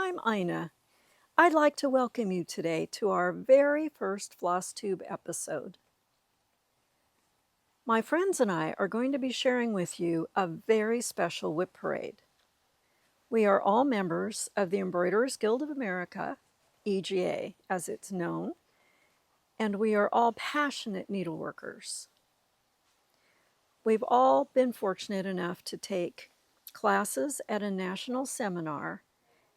I'm Ina. I'd like to welcome you today to our very first Flosstube episode. My friends and I are going to be sharing with you a very special WIP parade. We are all members of the Embroiderers Guild of America, EGA as it's known, and we are all passionate needleworkers. We've all been fortunate enough to take classes at a national seminar,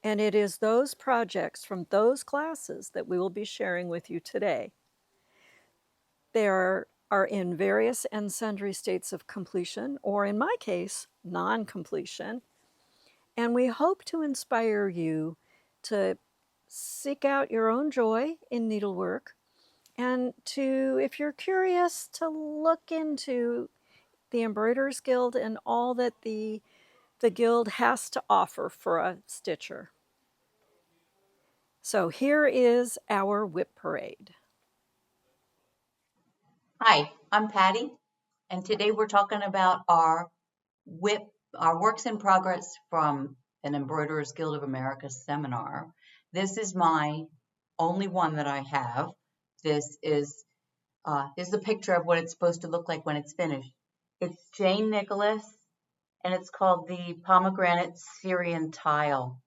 and it is those projects from those classes that we will be sharing with you today. They are in various and sundry states of completion, or in my case, non-completion, and we hope to inspire you to seek out your own joy in needlework and to, if you're curious, to look into the Embroiderers Guild and all that the Guild has to offer for a stitcher. So here is our WIP parade. Hi, I'm Patty, and today we're talking about our WIP, our works in progress from an Embroiderers Guild of America seminar. This is my only one that I have. This is a picture of what it's supposed to look like when it's finished. It's Jane Nicholas, and it's called the Pomegranate Syrian Tile,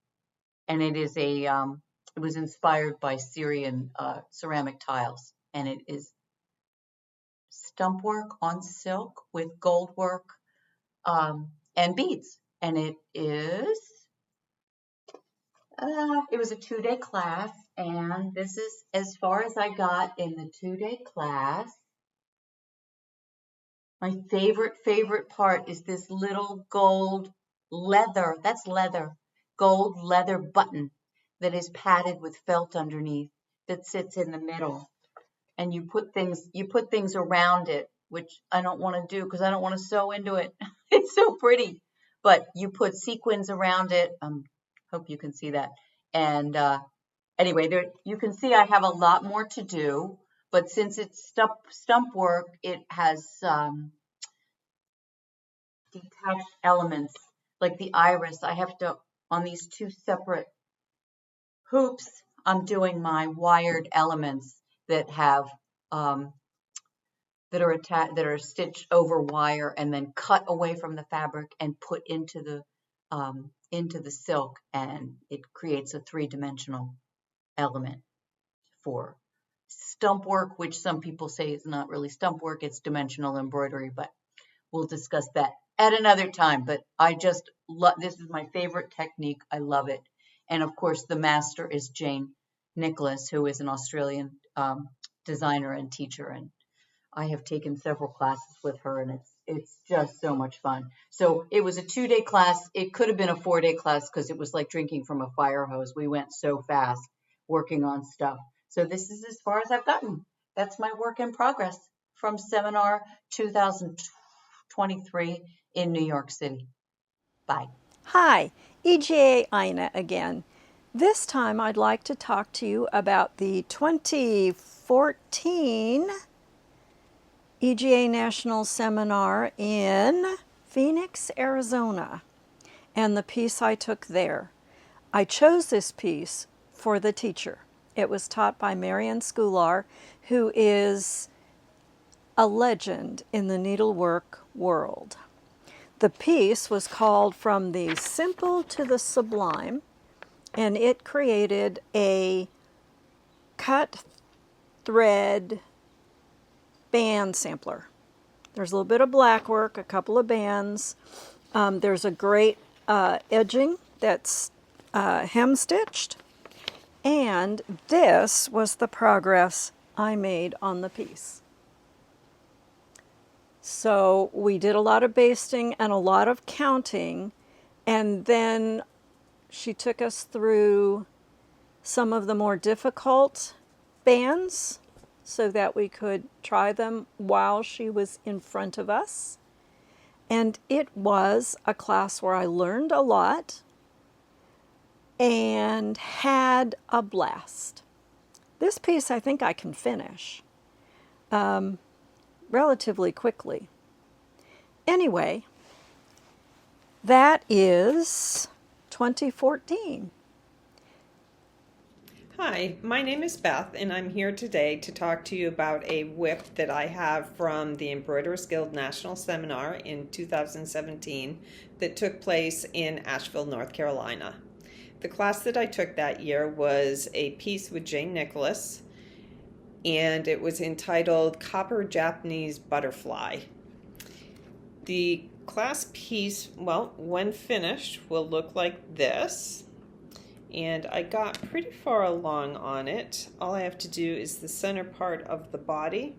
and it is it was inspired by Syrian ceramic tiles, and it is stump work on silk with gold work and beads. And it was a 2-day class, and this is as far as I got in the 2-day class. My favorite part is this little gold leather, gold leather button that is padded with felt underneath that sits in the middle. And you put things around it, which I don't want to do because I don't want to sew into it. It's so pretty, but you put sequins around it. Hope you can see that. And anyway, there you can see I have a lot more to do, but since it's stump work, it has detached elements like the iris. I have to, on these 2 separate hoops, I'm doing my wired elements that have that are stitched over wire and then cut away from the fabric and put into the silk, and it creates a 3-dimensional element for stump work, which some people say is not really stump work, it's dimensional embroidery, but we'll discuss that at another time. But I just love, this is my favorite technique. I love it. And of course, the master is Jane Nicholas, who is an Australian designer and teacher, and I have taken several classes with her, and it's just so much fun. So it was a 2-day class. It could have been a 4-day class because it was like drinking from a fire hose. We went so fast working on stuff. So this is as far as I've gotten. That's my work in progress from Seminar 2023 in New York City. Bye. Hi, EGA Ina again. This time I'd like to talk to you about the 2014 EGA National Seminar in Phoenix, Arizona, and the piece I took there. I chose this piece for the teacher. It was taught by Marian Scular, who is a legend in the needlework world. The piece was called From the Simple to the Sublime, and it created a cut thread band sampler. There's a little bit of black work, a couple of bands. There's a great edging that's hem stitched, and this was the progress I made on the piece. So we did a lot of basting and a lot of counting, and then she took us through some of the more difficult bands so that we could try them while she was in front of us. And it was a class where I learned a lot and had a blast. This piece I think I can finish relatively quickly. Anyway, that is 2014. Hi, my name is Beth, and I'm here today to talk to you about a WIP that I have from the Embroiderers Guild National Seminar in 2017 that took place in Asheville, North Carolina. The class that I took that year was a piece with Jane Nicholas, and it was entitled Copper Japanese Butterfly. The class piece, well, when finished, will look like this. And I got pretty far along on it. All I have to do is the center part of the body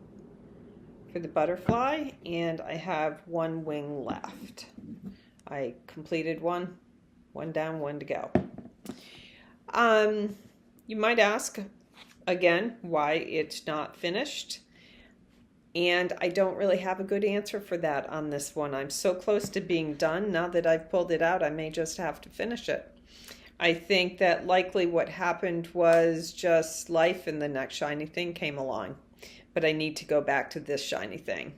for the butterfly, and I have one wing left. I completed one down, one to go. You might ask again why it's not finished, and I don't really have a good answer for that on this one. I'm so close to being done. Now that I've pulled it out, I may just have to finish it. I think that likely what happened was just life and the next shiny thing came along. But I need to go back to this shiny thing.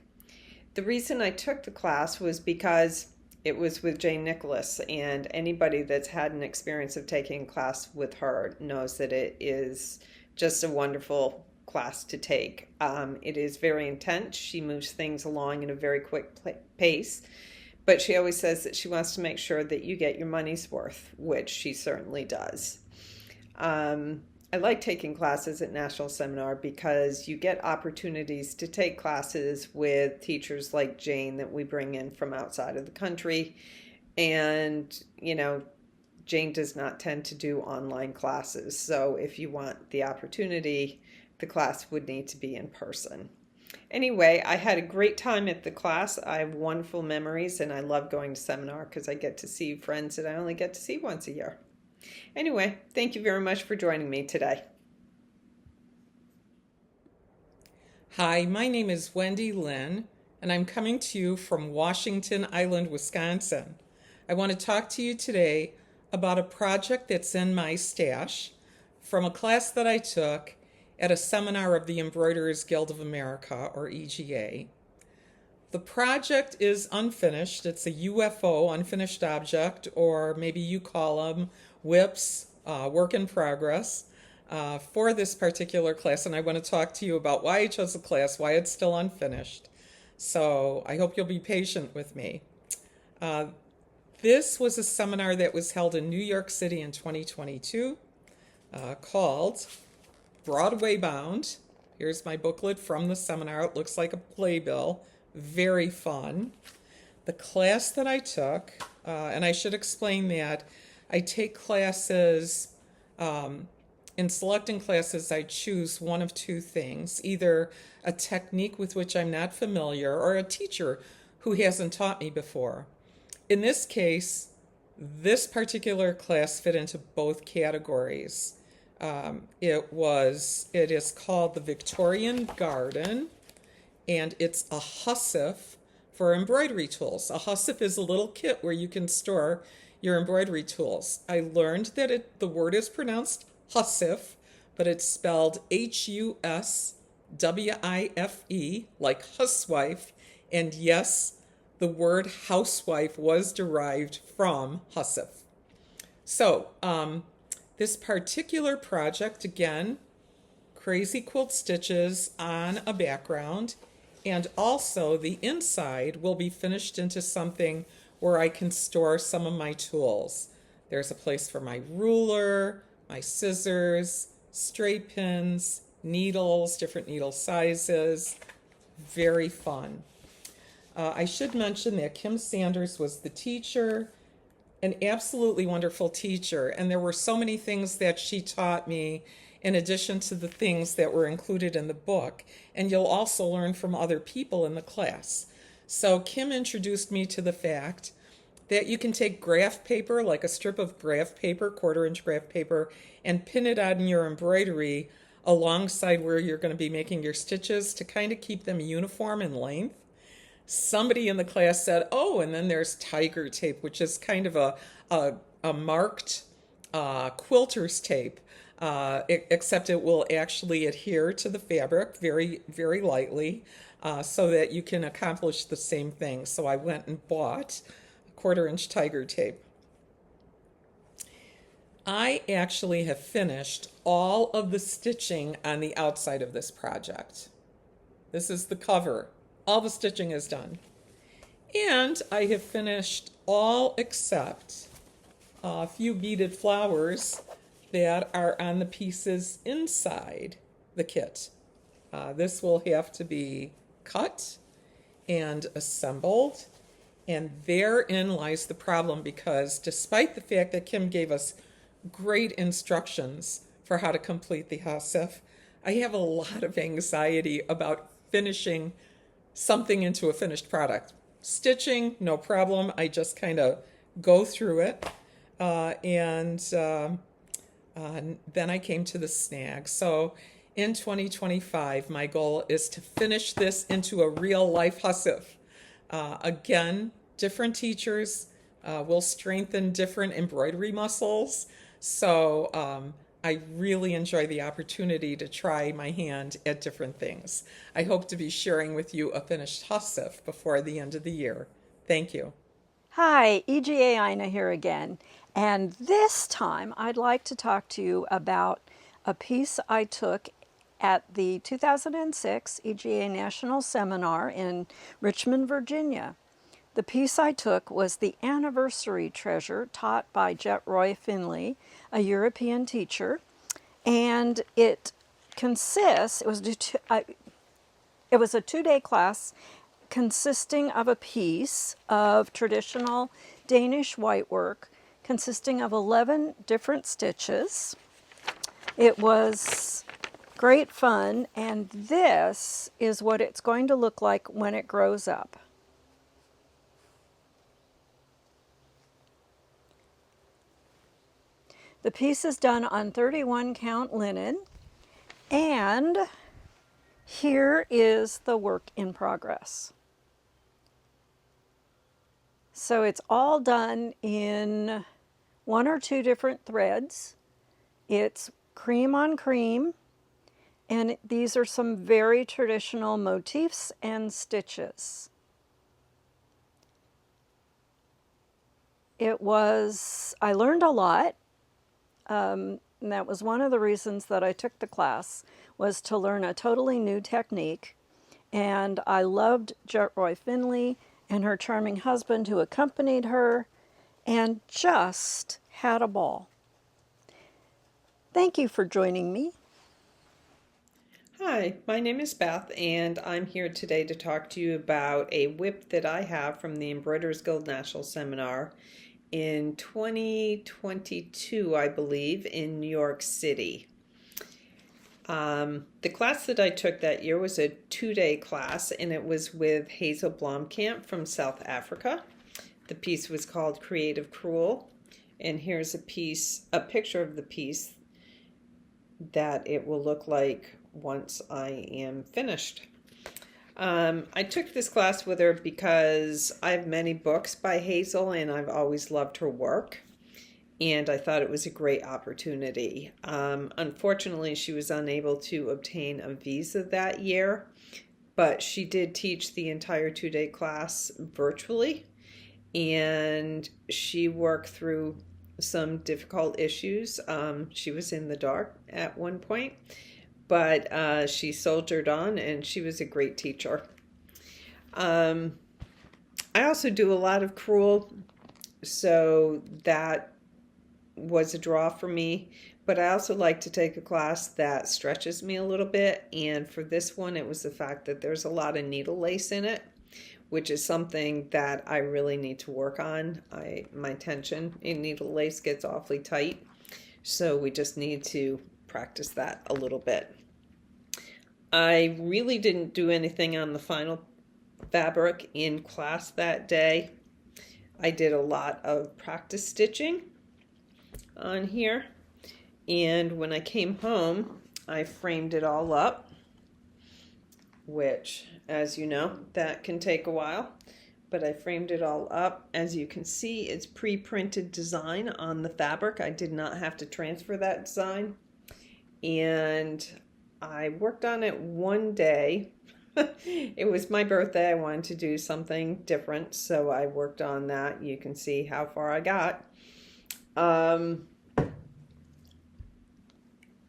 The reason I took the class was because it was with Jane Nicholas, and anybody that's had an experience of taking a class with her knows that it is just a wonderful class to take. It is very intense. She moves things along in a very quick pace. But she always says that she wants to make sure that you get your money's worth, which she certainly does. I like taking classes at National Seminar because you get opportunities to take classes with teachers like Jane that we bring in from outside of the country. And, Jane does not tend to do online classes. So if you want the opportunity, the class would need to be in person. Anyway, I had a great time at the class. I have wonderful memories, and I love going to seminar because I get to see friends that I only get to see once a year. Anyway, thank you very much for joining me today. Hi, my name is Wendy Lynn, and I'm coming to you from Washington Island, Wisconsin. I want to talk to you today about a project that's in my stash from a class that I took at a seminar of the Embroiderers Guild of America, or EGA. The project is unfinished. It's a UFO, unfinished object, or maybe you call them WIPs, work in progress, for this particular class. And I want to talk to you about why I chose the class, why it's still unfinished. So I hope you'll be patient with me. This was a seminar that was held in New York City in 2022 called Broadway Bound. Here's my booklet from the seminar. It looks like a playbill. Very fun. The class that I took, and I should explain that I take classes, in selecting classes, I choose one of two things, either a technique with which I'm not familiar or a teacher who hasn't taught me before. In this case, this particular class fit into both categories. It is called the Victorian Garden, and it's a hussif for embroidery tools. A hussif is a little kit where you can store your embroidery tools. I learned that the word is pronounced hussif, but it's spelled Huswife, like housewife, and yes, the word housewife was derived from hussif. So, this particular project, again, crazy quilt stitches on a background, and also the inside will be finished into something where I can store some of my tools. There's a place for my ruler, my scissors, straight pins, needles, different needle sizes. Very fun. I should mention that Kim Sanders was the teacher, an absolutely wonderful teacher, and there were so many things that she taught me in addition to the things that were included in the book, and you'll also learn from other people in the class. So Kim introduced me to the fact that you can take graph paper, like a strip of graph paper, 1/4-inch graph paper, and pin it on your embroidery alongside where you're going to be making your stitches to kind of keep them uniform in length. Somebody in the class said, oh, and then there's tiger tape, which is kind of a marked quilter's tape, except it will actually adhere to the fabric very, very lightly, so that you can accomplish the same thing. So I went and bought 1/4-inch tiger tape. I actually have finished all of the stitching on the outside of this project. This is the cover. All the stitching is done. And I have finished all except a few beaded flowers that are on the pieces inside the kit. This will have to be cut and assembled. And therein lies the problem, because despite the fact that Kim gave us great instructions for how to complete the Hasif, I have a lot of anxiety about finishing something into a finished product. Stitching, no problem. I just kind of go through it. And then I came to the snag. So in 2025, my goal is to finish this into a real life Hasif. Again, different teachers will strengthen different embroidery muscles. So I really enjoy the opportunity to try my hand at different things. I hope to be sharing with you a finished Hasif before the end of the year. Thank you. Hi, EGA Ina here again. And this time I'd like to talk to you about a piece I took at the 2006 EGA National Seminar in Richmond, Virginia. The piece I took was the Anniversary Treasure, taught by Jetroy Finley, a European teacher, and it consists, it was a two-day class consisting of a piece of traditional Danish whitework consisting of 11 different stitches. It was great fun, and this is what it's going to look like when it grows up. The piece is done on 31 count linen, and here is the work in progress. So it's all done in one or two different threads. It's cream on cream, and these are some very traditional motifs and stitches. I learned a lot. And that was one of the reasons that I took the class, was to learn a totally new technique. And I loved Jetroy Finley and her charming husband who accompanied her, and just had a ball. Thank you for joining me. Hi, my name is Beth, and I'm here today to talk to you about a WIP that I have from the Embroiderers Guild National Seminar in 2022, I believe, in New York City. The class that I took that year was a two-day class, and it was with Hazel Blomkamp from South Africa. The piece was called Creative Crewel, and here's a picture of the piece that it will look like once I am finished. I took this class with her because I have many books by Hazel, and I've always loved her work, and I thought it was a great opportunity. Unfortunately, she was unable to obtain a visa that year, but she did teach the entire two-day class virtually, and she worked through some difficult issues. She was in the dark at one point, but she soldiered on, and she was a great teacher. I also do a lot of crewel, so that was a draw for me. But I also like to take a class that stretches me a little bit, and for this one, it was the fact that there's a lot of needle lace in it, which is something that I really need to work on. My tension in needle lace gets awfully tight, so we just need to practice that a little bit. I really didn't do anything on the final fabric in class that day. I did a lot of practice stitching on here, and when I came home, I framed it all up, which, as you know, that can take a while, but I framed it all up. As you can see, it's pre-printed design on the fabric. I did not have to transfer that design, and I worked on it one day. It was my birthday. I wanted to do something different, so I worked on that. You can see how far I got.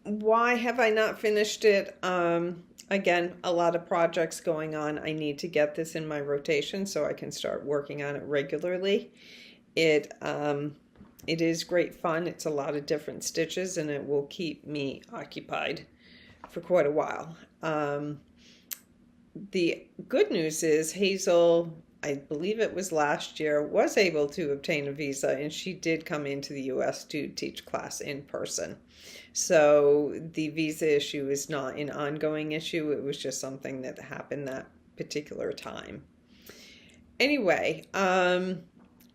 Why have I not finished it? Again, a lot of projects going on. I need to get this in my rotation so I can start working on it regularly. It is great fun. It's a lot of different stitches, and it will keep me occupied for quite a while. The good news is Hazel, I believe it was last year, was able to obtain a visa, and she did come into the US to teach class in person. So the visa issue is not an ongoing issue. It was just something that happened that particular time. Anyway,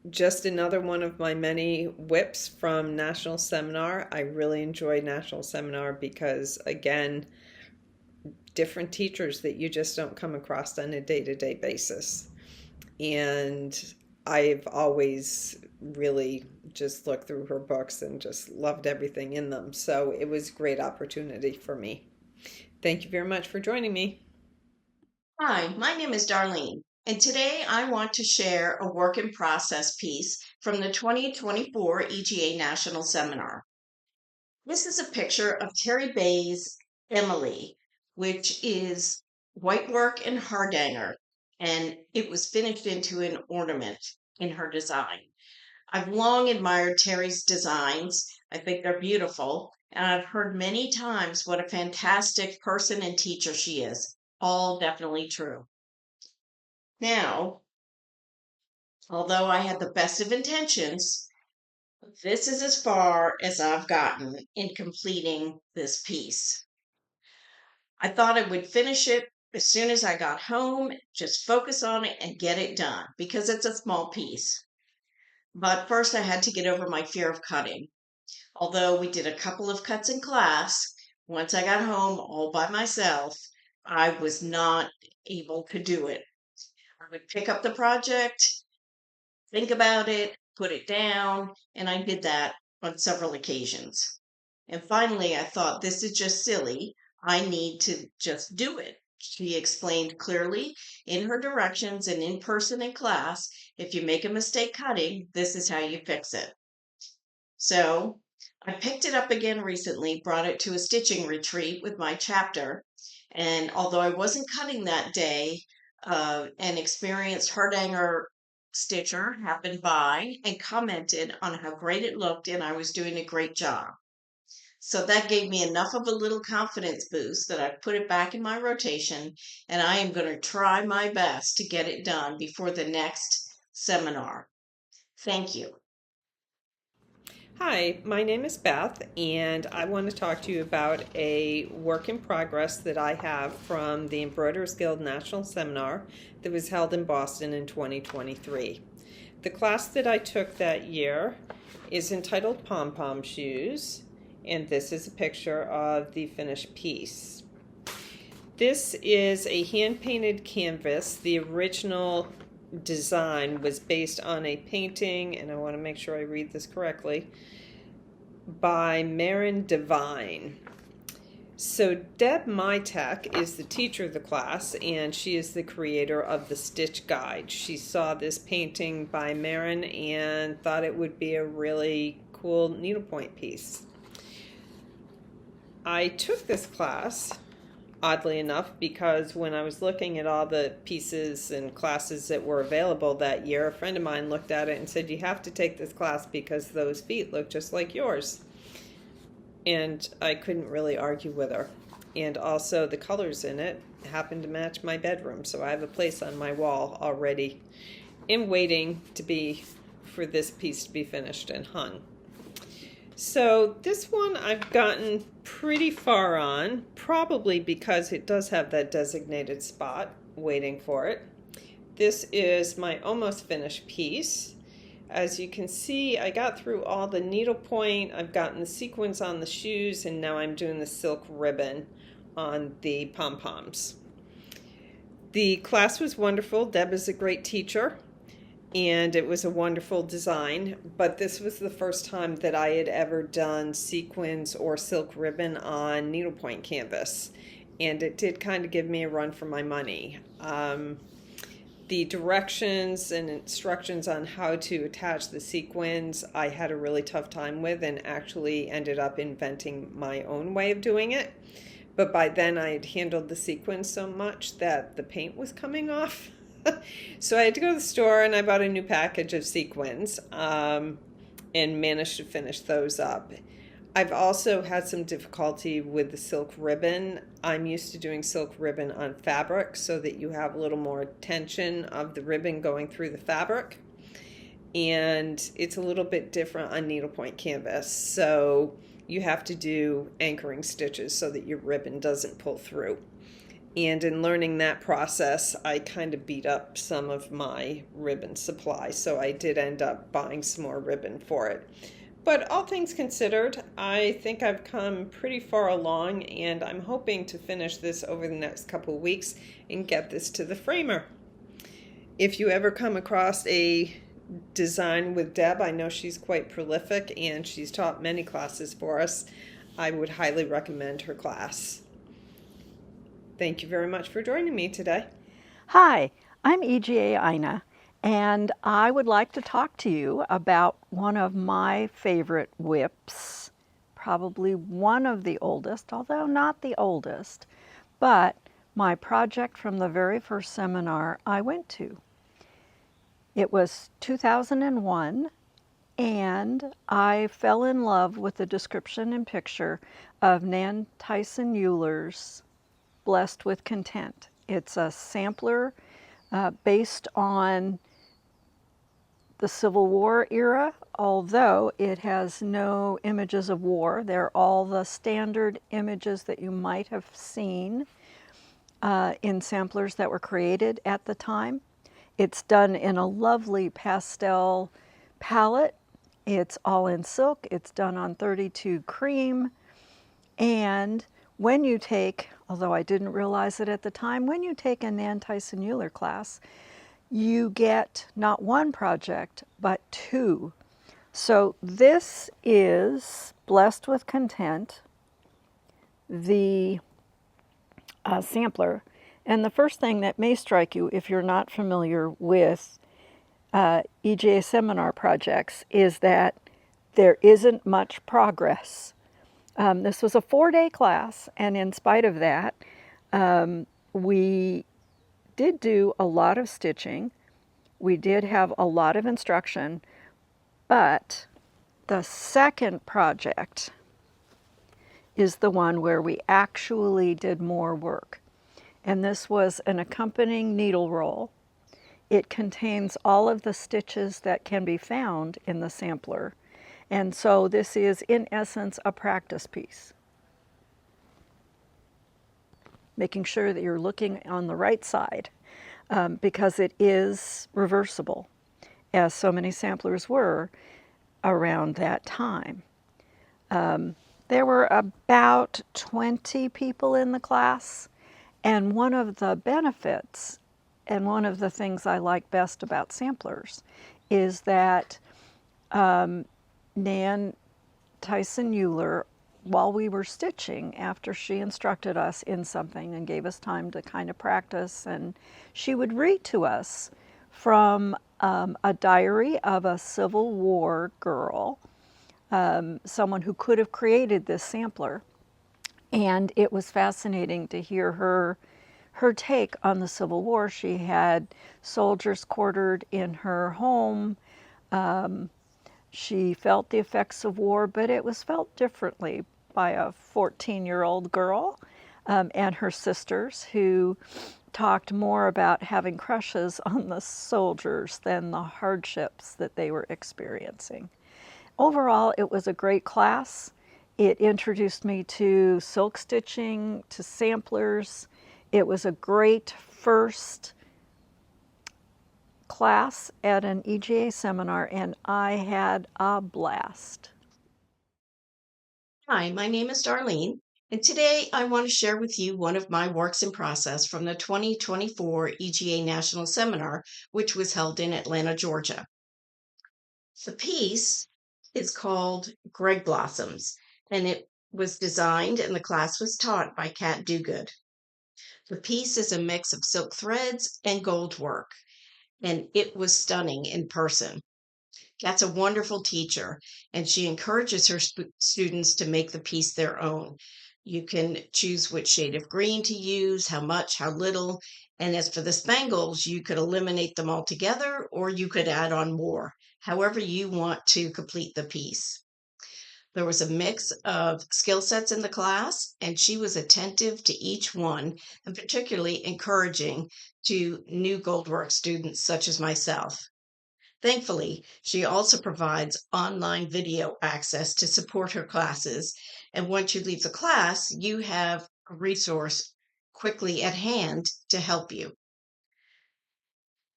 just another one of my many WIPs from National Seminar. I really enjoyed National Seminar because, again, different teachers that you just don't come across on a day-to-day basis. And I've always really just looked through her books and just loved everything in them. So it was a great opportunity for me. Thank you very much for joining me. Hi, my name is Darlene, and today I want to share a work in process piece from the 2024 EGA National Seminar. This is a picture of Terry Bay's Emily, which is white work and hardanger, and it was finished into an ornament in her design. I've long admired Terry's designs. I think they're beautiful, and I've heard many times what a fantastic person and teacher she is. All definitely true. Now, although I had the best of intentions, this is as far as I've gotten in completing this piece. I thought I would finish it as soon as I got home, just focus on it and get it done because it's a small piece. But first, I had to get over my fear of cutting. Although we did a couple of cuts in class, once I got home all by myself, I was not able to do it. I would pick up the project, think about it, put it down, and I did that on several occasions. And finally, I thought, this is just silly. I need to just do it. She explained clearly in her directions and in person in class, if you make a mistake cutting, this is how you fix it. So I picked it up again recently, brought it to a stitching retreat with my chapter. And although I wasn't cutting that day, an experienced hardanger stitcher happened by and commented on how great it looked and I was doing a great job. So that gave me enough of a little confidence boost that I put it back in my rotation, and I am going to try my best to get it done before the next seminar. Thank you. Hi, my name is Beth, and I want to talk to you about a work in progress that I have from the Embroiderers Guild National Seminar that was held in Boston in 2023. The class that I took that year is entitled Pom Pom Shoes, and this is a picture of the finished piece. This is a hand-painted canvas. The original design was based on a painting, and I want to make sure I read this correctly, by Marin Devine. So Deb Mytek is the teacher of the class, and she is the creator of the Stitch Guide. She saw this painting by Marin and thought it would be a really cool needlepoint piece. I took this class, oddly enough, because when I was looking at all the pieces and classes that were available that year, a friend of mine looked at it and said, you have to take this class because those feet look just like yours. And I couldn't really argue with her. And also the colors in it happened to match my bedroom, so I have a place on my wall already in waiting for this piece to be finished and hung. So this one I've gotten pretty far on, probably because it does have that designated spot waiting for it. This is my almost finished piece. As you can see, I got through all the needlepoint, I've gotten the sequins on the shoes, and now I'm doing the silk ribbon on the pom-poms. The class was wonderful. Deb is a great teacher, and it was a wonderful design, but this was the first time that I had ever done sequins or silk ribbon on needlepoint canvas, and it did kind of give me a run for my money. The directions and instructions on how to attach the sequins I had a really tough time with, and actually ended up inventing my own way of doing it. But by then I had handled the sequins so much that the paint was coming off. So I had to go to the store and I bought a new package of sequins, and managed to finish those up. I've also had some difficulty with the silk ribbon. I'm used to doing silk ribbon on fabric so that you have a little more tension of the ribbon going through the fabric. And it's a little bit different on needlepoint canvas. So you have to do anchoring stitches so that your ribbon doesn't pull through. And in learning that process, I kind of beat up some of my ribbon supply. So I did end up buying some more ribbon for it. But all things considered, I think I've come pretty far along, and I'm hoping to finish this over the next couple of weeks and get this to the framer. If you ever come across a design with Deb, I know she's quite prolific and she's taught many classes for us. I would highly recommend her class. Thank you very much for joining me today. Hi, I'm EGA Ina, and I would like to talk to you about one of my favorite WIPs, probably one of the oldest, although not the oldest, but my project from the very first seminar I went to. It was 2001, and I fell in love with the description and picture of Nan Tyson Euler's Blessed with Content. It's a sampler based on the Civil War era, although it has no images of war. They're all the standard images that you might have seen in samplers that were created at the time. It's done in a lovely pastel palette. It's all in silk. It's done on 32 cream. And when you take, although I didn't realize it at the time, when you take a Nan Tyson Euler class, you get not one project, but two. So this is Blessed with Content, the sampler. And the first thing that may strike you if you're not familiar with EGA seminar projects is that there isn't much progress. This was a 4-day class, and in spite of that, we did do a lot of stitching. We did have a lot of instruction, but the second project is the one where we actually did more work. And this was an accompanying needle roll. It contains all of the stitches that can be found in the sampler. And so this is, in essence, a practice piece. Making sure that you're looking on the right side because it is reversible, as so many samplers were around that time. There were about 20 people in the class, and one of the benefits and one of the things I like best about samplers is that Nan Tyson Euler, while we were stitching, after she instructed us in something and gave us time to kind of practice, and she would read to us from a diary of a Civil War girl, someone who could have created this sampler. And it was fascinating to hear her take on the Civil War. She had soldiers quartered in her home. She felt the effects of war, but it was felt differently by a 14-year-old girl and her sisters, who talked more about having crushes on the soldiers than the hardships that they were experiencing. Overall, it was a great class. It introduced me to silk stitching, to samplers. It was a great first class at an EGA seminar, and I had a blast. Hi, my name is Darlene, and today I want to share with you one of my works in process from the 2024 EGA National Seminar, which was held in Atlanta, Georgia. The piece is called Greg Blossoms, and it was designed and the class was taught by Kat Dogood. The piece is a mix of silk threads and gold work, and it was stunning in person. Kat's a wonderful teacher, and she encourages her students to make the piece their own. You can choose which shade of green to use, how much, how little. And as for the spangles, you could eliminate them altogether or you could add on more, however you want to complete the piece. There was a mix of skill sets in the class, and she was attentive to each one and particularly encouraging to new Goldwork students such as myself. Thankfully, she also provides online video access to support her classes. And once you leave the class, you have a resource quickly at hand to help you.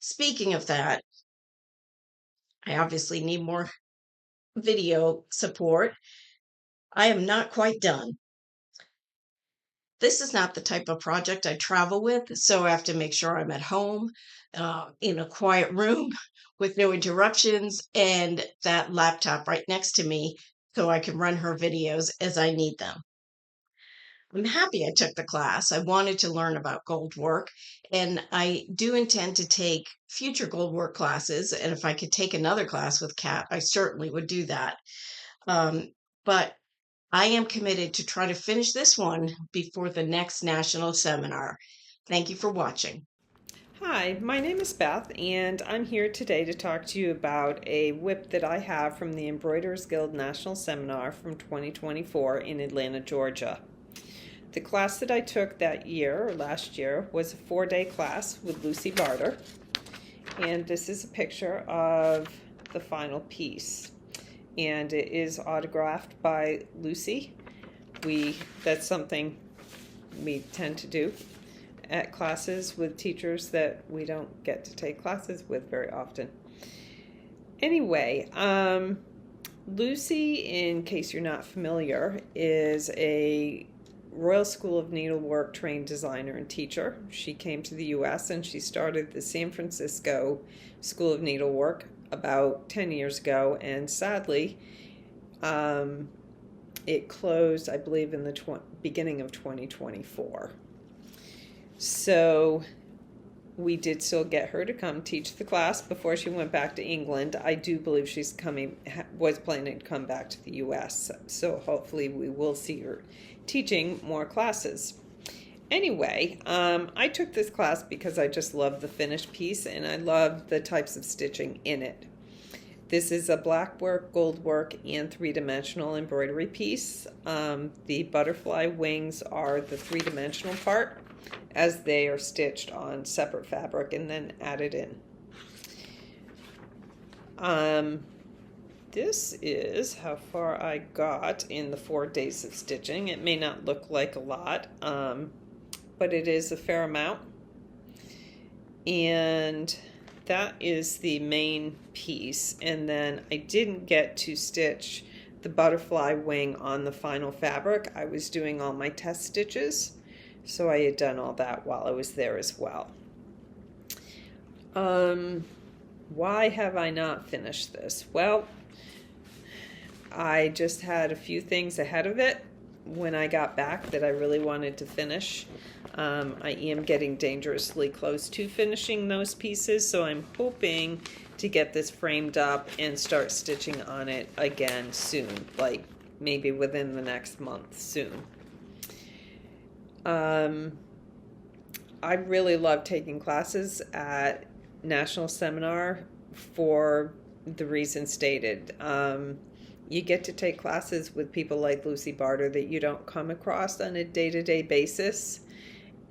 Speaking of that, I obviously need more video support. I am not quite done. This is not the type of project I travel with, so I have to make sure I'm at home in a quiet room with no interruptions and that laptop right next to me so I can run her videos as I need them. I'm happy I took the class. I wanted to learn about gold work, and I do intend to take future gold work classes. And if I could take another class with Kat, I certainly would do that. But I am committed to try to finish this one before the next national seminar. Thank you for watching. Hi, my name is Beth, and I'm here today to talk to you about a WIP that I have from the Embroiderers Guild National Seminar from 2024 in Atlanta, Georgia. The class that I took that year, or last year, was a 4-day class with Lucy Barter, and this is a picture of the final piece. And it is autographed by Lucy. That's something we tend to do at classes with teachers that we don't get to take classes with very often. Anyway, Lucy, in case you're not familiar, is a Royal School of Needlework trained designer and teacher. She came to the US and she started the San Francisco School of Needlework about 10 years ago, and sadly it closed, I believe, in the beginning of 2024. So we did still get her to come teach the class before she went back to England. I do believe she's was planning to come back to the US, so hopefully we will see her teaching more classes. Anyway, I took this class because I just love the finished piece and I love the types of stitching in it. This is a black work, gold work, and three-dimensional embroidery piece. The butterfly wings are the three-dimensional part, as they are stitched on separate fabric and then added in. This is how far I got in the 4 days of stitching. It may not look like a lot, but it is a fair amount. And that is the main piece. And then I didn't get to stitch the butterfly wing on the final fabric. I was doing all my test stitches, so I had done all that while I was there as well. Why have I not finished this? Well, I just had a few things ahead of it when I got back that I really wanted to finish. I am getting dangerously close to finishing those pieces, so I'm hoping to get this framed up and start stitching on it again soon, like maybe within the next month soon. I really love taking classes at National Seminar for the reason stated. You get to take classes with people like Lucy Barter that you don't come across on a day-to-day basis,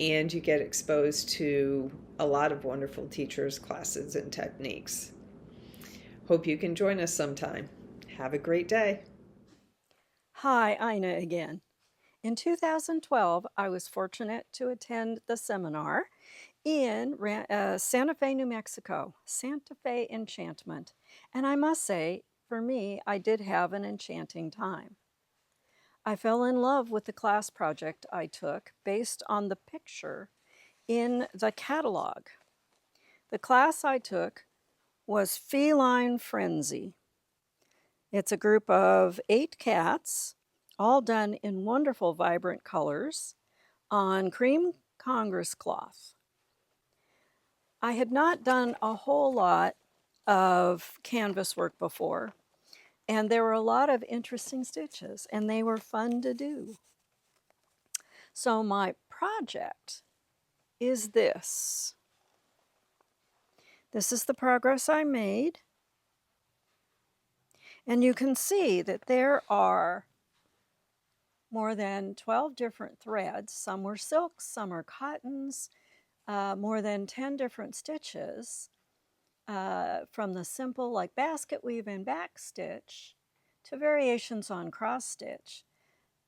and you get exposed to a lot of wonderful teachers, classes, and techniques. Hope you can join us sometime. Have a great day. Hi, Ina again. In 2012, I was fortunate to attend the seminar in Santa Fe, New Mexico, Santa Fe Enchantment. And I must say, for me, I did have an enchanting time. I fell in love with the class project I took based on the picture in the catalog. The class I took was Feline Frenzy. It's a group of 8 cats, all done in wonderful, vibrant colors on cream Congress cloth. I had not done a whole lot of canvas work before, and there were a lot of interesting stitches, and they were fun to do. So my project is this. This is the progress I made. And you can see that there are more than 12 different threads. Some were silks, some are cottons, more than 10 different stitches, from the simple like basket weave and back stitch to variations on cross stitch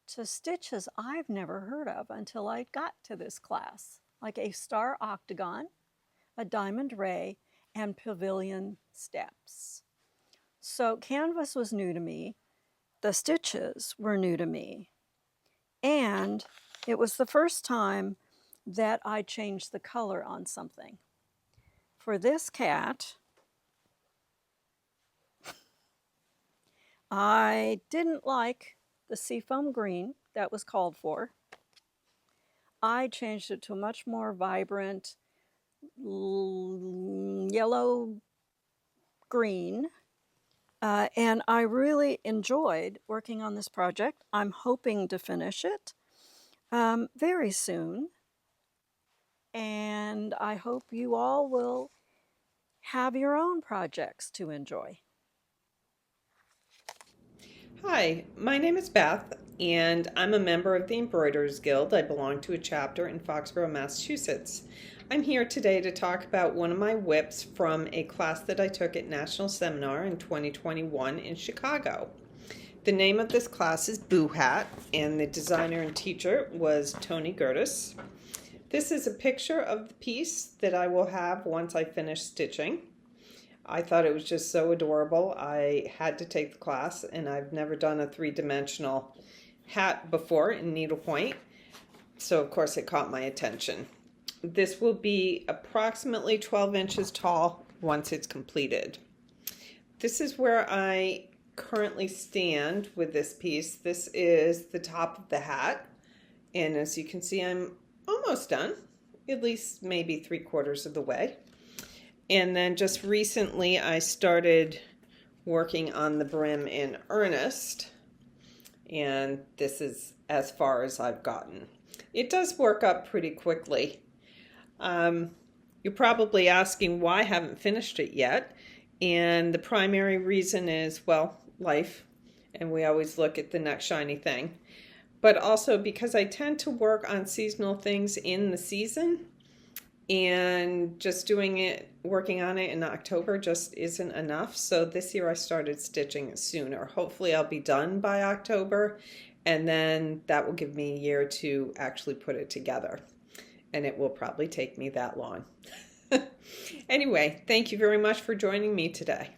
to stitches I've never heard of until I got to this class, like a star octagon, a diamond ray, and pavilion steps. So canvas was new to me, the stitches were new to me, and it was the first time that I changed the color on something. For this cat, I didn't like the seafoam green that was called for. I changed it to a much more vibrant yellow green, and I really enjoyed working on this project. I'm hoping to finish it very soon, and I hope you all will have your own projects to enjoy. Hi, my name is Beth, and I'm a member of the Embroiderers Guild. I belong to a chapter in Foxborough, Massachusetts. I'm here today to talk about one of my WIPs from a class that I took at National Seminar in 2021 in Chicago. The name of this class is Boo Hat, and the designer and teacher was Tony Gertis. This is a picture of the piece that I will have once I finish stitching. I thought it was just so adorable. I had to take the class, and I've never done a three-dimensional hat before in needlepoint, so of course it caught my attention. This will be approximately 12 inches tall once it's completed. This is where I currently stand with this piece. This is the top of the hat, and as you can see, I'm almost done, at least maybe 3/4 of the way. And then just recently I started working on the brim in earnest, and this is as far as I've gotten. It does work up pretty quickly. You're probably asking why I haven't finished it yet, and the primary reason is, well, life, and we always look at the next shiny thing, but also because I tend to work on seasonal things in the season, and just working on it in October just isn't enough. So this year I started stitching it sooner. Hopefully I'll be done by October, and then that will give me a year to actually put it together. And it will probably take me that long. Anyway, thank you very much for joining me today.